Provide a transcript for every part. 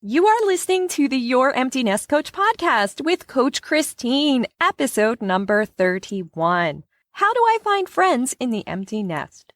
You are listening to the Your Empty Nest Coach podcast with Coach Christine, episode number 31. How do I find friends in the empty nest?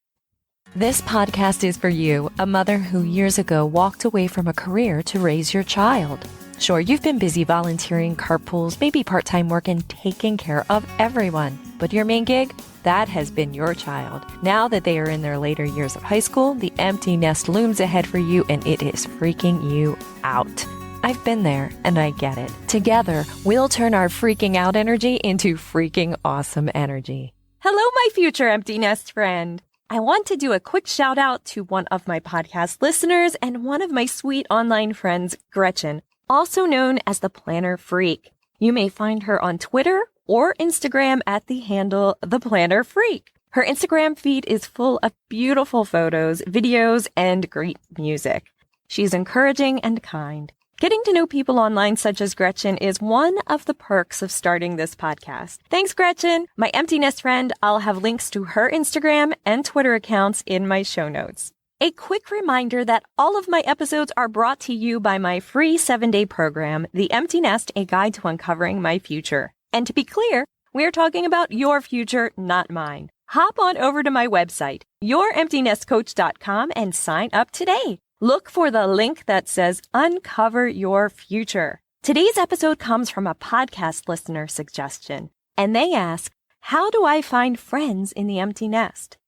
This podcast is for you, a mother who years ago walked away from a career to raise your child. Sure, you've been busy volunteering, carpools, maybe part-time work, and taking care of everyone. But your main gig? That has been your child. Now that they are in their later years of high school, the empty nest looms ahead for you and it is freaking you out. I've been there and I get it. Together, we'll turn our freaking out energy into freaking awesome energy. Hello, my future empty nest friend. I want to do a quick shout out to one of my podcast listeners and one of my sweet online friends, Gretchen, also known as the Planner Freak. You may find her on Twitter or Instagram at the handle The Planner Freak. Her Instagram feed is full of beautiful photos, videos, and great music. She's encouraging and kind. Getting to know people online such as Gretchen is one of the perks of starting this podcast. Thanks, Gretchen. My empty nest friend, I'll have links to her Instagram and Twitter accounts in my show notes. A quick reminder that all of my episodes are brought to you by my free 7-day program, The Empty Nest, a guide to uncovering my future. And to be clear, we're talking about your future, not mine. Hop on over to my website, youremptynestcoach.com, and sign up today. Look for the link that says Uncover Your Future. Today's episode comes from a podcast listener suggestion, and they ask, how do I find friends in the empty nest?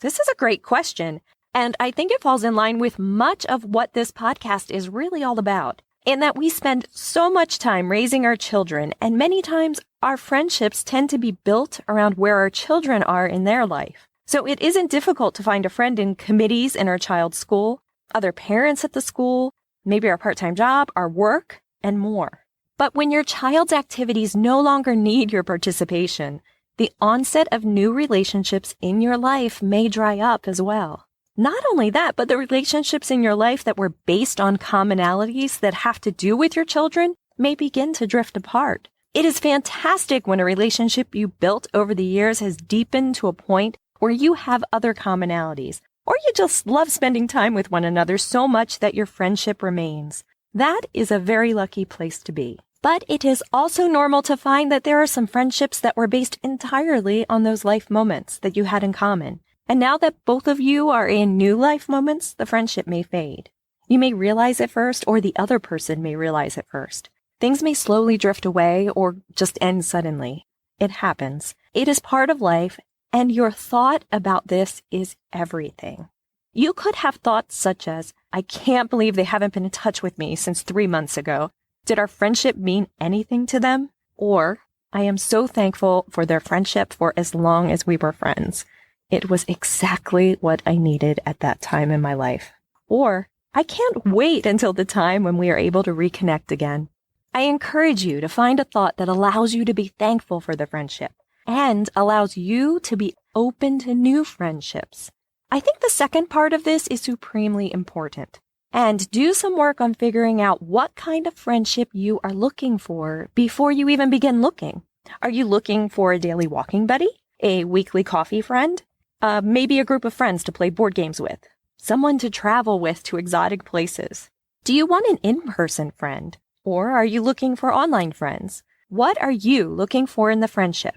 This is a great question, and I think it falls in line with much of what this podcast is really all about. In that we spend so much time raising our children, and many times our friendships tend to be built around where our children are in their life. So it isn't difficult to find a friend in committees in our child's school, other parents at the school, maybe our part-time job, our work, and more. But when your child's activities no longer need your participation, the onset of new relationships in your life may dry up as well. Not only that, but the relationships in your life that were based on commonalities that have to do with your children may begin to drift apart. It is fantastic when a relationship you built over the years has deepened to a point where you have other commonalities, or you just love spending time with one another so much that your friendship remains. That is a very lucky place to be. But it is also normal to find that there are some friendships that were based entirely on those life moments that you had in common. And now that both of you are in new life moments, the friendship may fade. You may realize it first, or the other person may realize it first. Things may slowly drift away or just end suddenly. It happens. It is part of life, and your thought about this is everything. You could have thoughts such as, I can't believe they haven't been in touch with me since 3 months ago. Did our friendship mean anything to them? Or, I am so thankful for their friendship for as long as we were friends. It was exactly what I needed at that time in my life. Or, I can't wait until the time when we are able to reconnect again. I encourage you to find a thought that allows you to be thankful for the friendship and allows you to be open to new friendships. I think the second part of this is supremely important. And do some work on figuring out what kind of friendship you are looking for before you even begin looking. Are you looking for a daily walking buddy? A weekly coffee friend? Maybe a group of friends to play board games with, someone to travel with to exotic places. Do you want an in-person friend, or are you looking for online friends? What are you looking for in the friendship?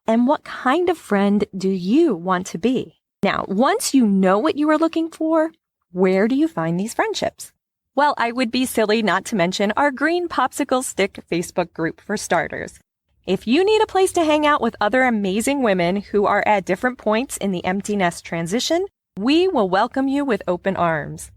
And what kind of friend do you want to be? Now, once you know what you are looking for, where do you find these friendships? Well, I would be silly not to mention our Green Popsicle Stick Facebook group for starters. If you need a place to hang out with other amazing women who are at different points in the empty nest transition, we will welcome you with open arms.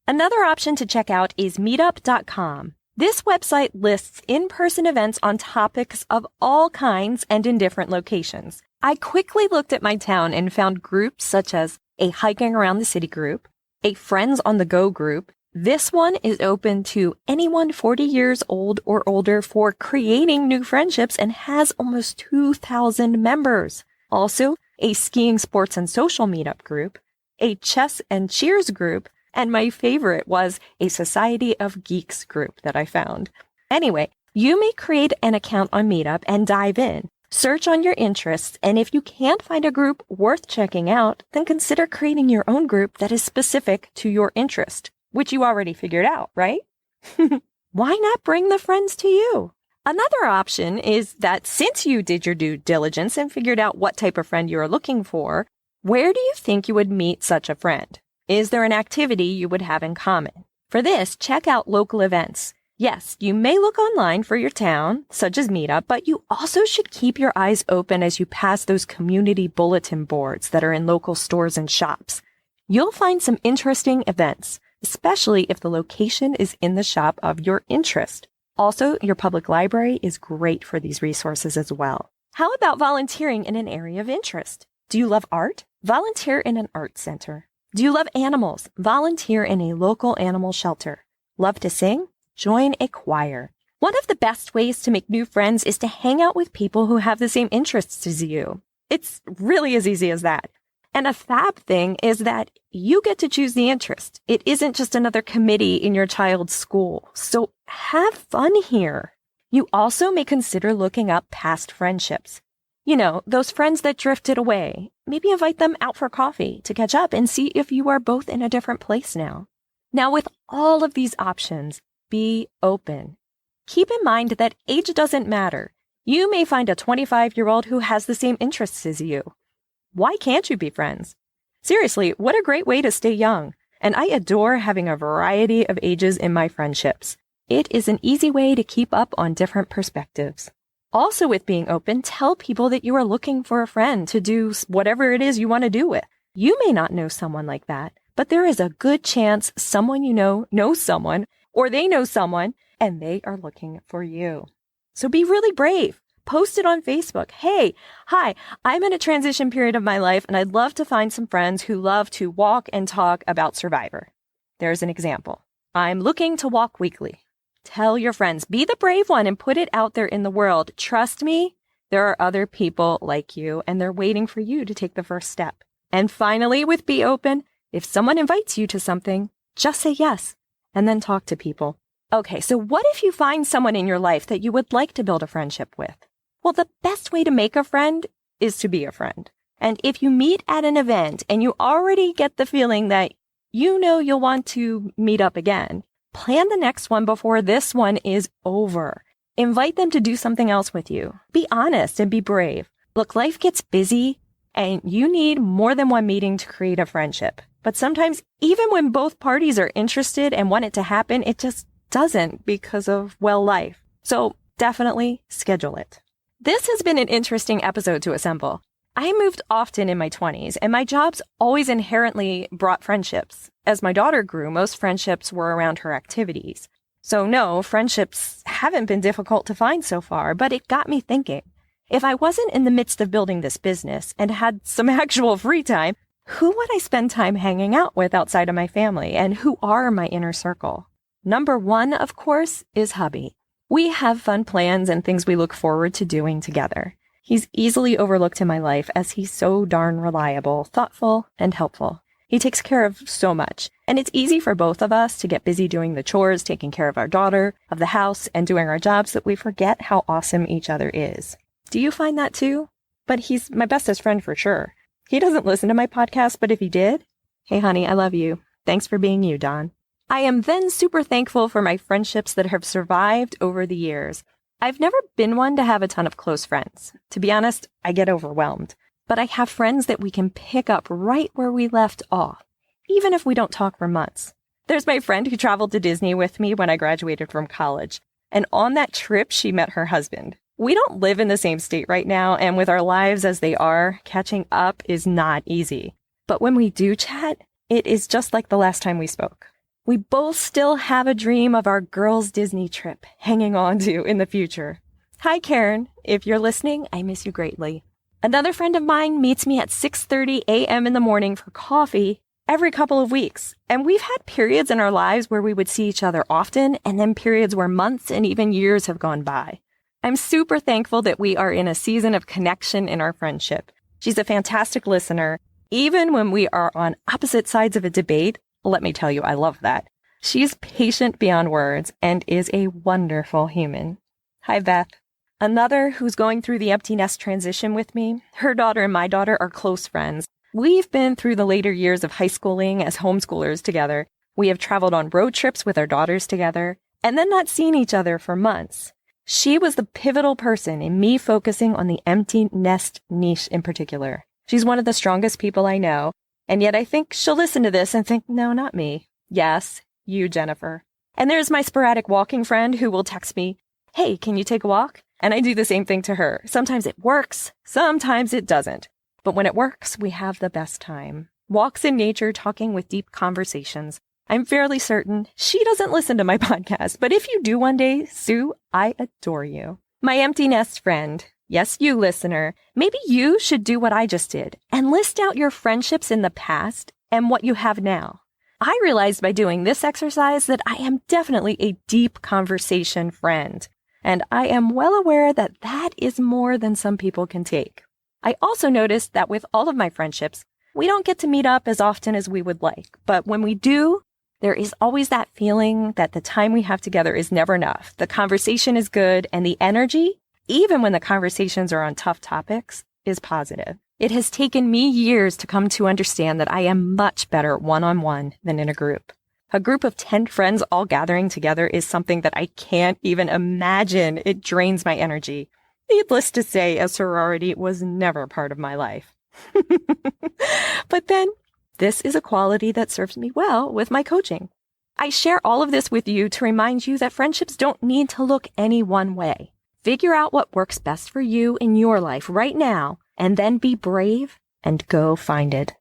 Another option to check out is meetup.com. This website lists in-person events on topics of all kinds and in different locations. I quickly looked at my town and found groups such as a hiking around the city group, a friends on the go group. This one is open to anyone 40 years old or older for creating new friendships and has almost 2,000 members. Also, a skiing sports and social meetup group, a chess and cheers group, and my favorite was a Society of Geeks group that I found. Anyway, you may create an account on Meetup and dive in. Search on your interests, and if you can't find a group worth checking out, then consider creating your own group that is specific to your interest, which you already figured out, right? Why not bring the friends to you? Another option is that since you did your due diligence and figured out what type of friend you are looking for, where do you think you would meet such a friend? Is there an activity you would have in common? For this, check out local events. Yes, you may look online for your town, such as Meetup, but you also should keep your eyes open as you pass those community bulletin boards that are in local stores and shops. You'll find some interesting events, especially if the location is in the shop of your interest. Also, your public library is great for these resources as well. How about volunteering in an area of interest? Do you love art? Volunteer in an art center. Do you love animals? Volunteer in a local animal shelter. Love to sing? Join a choir. One of the best ways to make new friends is to hang out with people who have the same interests as you. It's really as easy as that. And a fab thing is that you get to choose the interest. It isn't just another committee in your child's school. So have fun here. You also may consider looking up past friendships. You know, those friends that drifted away. Maybe invite them out for coffee to catch up and see if you are both in a different place now. Now, with all of these options, be open. Keep in mind that age doesn't matter. You may find a 25-year-old who has the same interests as you. Why can't you be friends? Seriously, what a great way to stay young. And I adore having a variety of ages in my friendships. It is an easy way to keep up on different perspectives. Also, with being open, tell people that you are looking for a friend to do whatever it is you want to do with. You may not know someone like that, but there is a good chance someone you know knows someone, or they know someone, and they are looking for you. So be really brave. Post it on Facebook. Hey, hi, I'm in a transition period of my life, and I'd love to find some friends who love to walk and talk about Survivor. There's an example. I'm looking to walk weekly. Tell your friends, be the brave one and put it out there in the world. Trust me, there are other people like you, and they're waiting for you to take the first step. And finally, with Be Open, if someone invites you to something, just say yes, and then talk to people. Okay, so what if you find someone in your life that you would like to build a friendship with? Well, the best way to make a friend is to be a friend. And if you meet at an event and you already get the feeling that you know you'll want to meet up again, plan the next one before this one is over. Invite them to do something else with you. Be honest and be brave. Look, life gets busy and you need more than one meeting to create a friendship. But sometimes even when both parties are interested and want it to happen, it just doesn't because of, well, life. So definitely schedule it. This has been an interesting episode to assemble. I moved often in my 20s, and my jobs always inherently brought friendships. As my daughter grew, most friendships were around her activities. So no, friendships haven't been difficult to find so far, but it got me thinking. If I wasn't in the midst of building this business and had some actual free time, who would I spend time hanging out with outside of my family, and who are my inner circle? Number one, of course, is hubby. We have fun plans and things we look forward to doing together. He's easily overlooked in my life as he's so darn reliable, thoughtful, and helpful. He takes care of so much, and it's easy for both of us to get busy doing the chores, taking care of our daughter, of the house, and doing our jobs that we forget how awesome each other is. Do you find that too? But he's my bestest friend for sure. He doesn't listen to my podcast, but if he did, hey honey, I love you. Thanks for being you, Don. I am then super thankful for my friendships that have survived over the years. I've never been one to have a ton of close friends. To be honest, I get overwhelmed. But I have friends that we can pick up right where we left off, even if we don't talk for months. There's my friend who traveled to Disney with me when I graduated from college. And on that trip, she met her husband. We don't live in the same state right now, and with our lives as they are, catching up is not easy. But when we do chat, it is just like the last time we spoke. We both still have a dream of our girls' Disney trip hanging on to in the future. Hi, Karen. If you're listening, I miss you greatly. Another friend of mine meets me at 6:30 a.m. in the morning for coffee every couple of weeks. And we've had periods in our lives where we would see each other often, and then periods where months and even years have gone by. I'm super thankful that we are in a season of connection in our friendship. She's a fantastic listener. Even when we are on opposite sides of a debate, let me tell you, I love that. She's patient beyond words and is a wonderful human. Hi, Beth. Another who's going through the empty nest transition with me. Her daughter and my daughter are close friends. We've been through the later years of high schooling as homeschoolers together. We have traveled on road trips with our daughters together. and then not seeing each other for months. She was the pivotal person in me focusing on the empty nest niche in particular. She's one of the strongest people I know, and yet I think she'll listen to this and think, no, not me. Yes, you, Jennifer. And there's my sporadic walking friend who will text me, hey, can you take a walk? And I do the same thing to her. Sometimes it works, sometimes it doesn't. But when it works, we have the best time. Walks in nature, talking with deep conversations. I'm fairly certain she doesn't listen to my podcast, but if you do one day, Sue, I adore you. My empty nest friend. Yes, you listener. Maybe you should do what I just did and list out your friendships in the past and what you have now. I realized by doing this exercise that I am definitely a deep conversation friend, and I am well aware that that is more than some people can take. I also noticed that with all of my friendships, we don't get to meet up as often as we would like, but when we do, there is always that feeling that the time we have together is never enough. The conversation is good, and the energy, even when the conversations are on tough topics, is positive. It has taken me years to come to understand that I am much better one-on-one than in a group. A group of 10 friends all gathering together is something that I can't even imagine. It drains my energy. Needless to say, a sorority was never part of my life. But then, this is a quality that serves me well with my coaching. I share all of this with you to remind you that friendships don't need to look any one way. Figure out what works best for you in your life right now, and then be brave and go find it.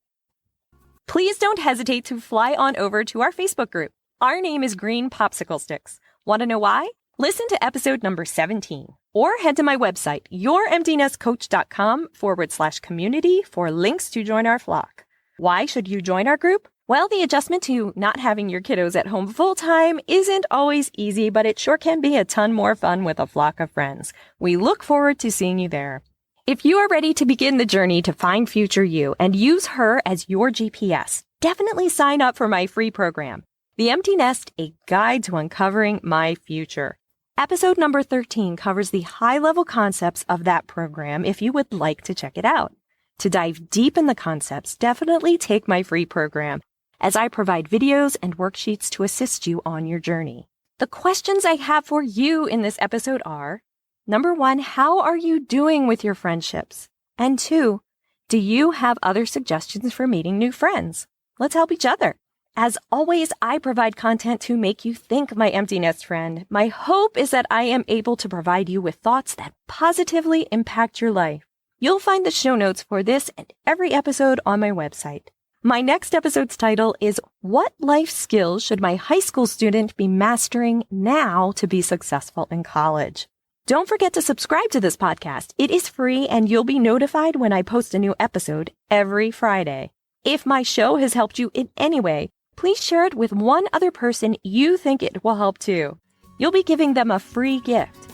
Please don't hesitate to fly on over to our Facebook group. Our name is Green Popsicle Sticks. Want to know why? Listen to episode number 17 or head to my website, youremptynestcoach.com/community for links to join our flock. Why should you join our group? Well, the adjustment to not having your kiddos at home full time isn't always easy, but it sure can be a ton more fun with a flock of friends. We look forward to seeing you there. If you are ready to begin the journey to find future you and use her as your GPS, definitely sign up for my free program, The Empty Nest, a guide to uncovering my future. Episode number 13 covers the high-level concepts of that program if you would like to check it out. To dive deep in the concepts, definitely take my free program, as I provide videos and worksheets to assist you on your journey. The questions I have for you in this episode are, number 1, how are you doing with your friendships? And 2, do you have other suggestions for meeting new friends? Let's help each other. As always, I provide content to make you think, my empty nest friend. My hope is that I am able to provide you with thoughts that positively impact your life. You'll find the show notes for this and every episode on my website. My next episode's title is, What Life Skills Should My High School Student Be Mastering Now to Be Successful in College? Don't forget to subscribe to this podcast. It is free and you'll be notified when I post a new episode every Friday. If my show has helped you in any way, please share it with one other person you think it will help too. You'll be giving them a free gift.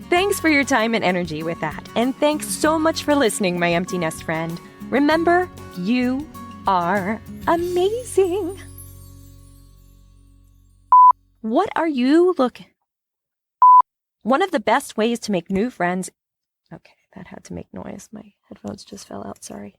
Thanks for your time and energy with that. And thanks so much for listening, my empty nest friend. Remember, you are amazing. What are you looking? One of the best ways to make new friends. Okay, that had to make noise. My headphones just fell out. Sorry.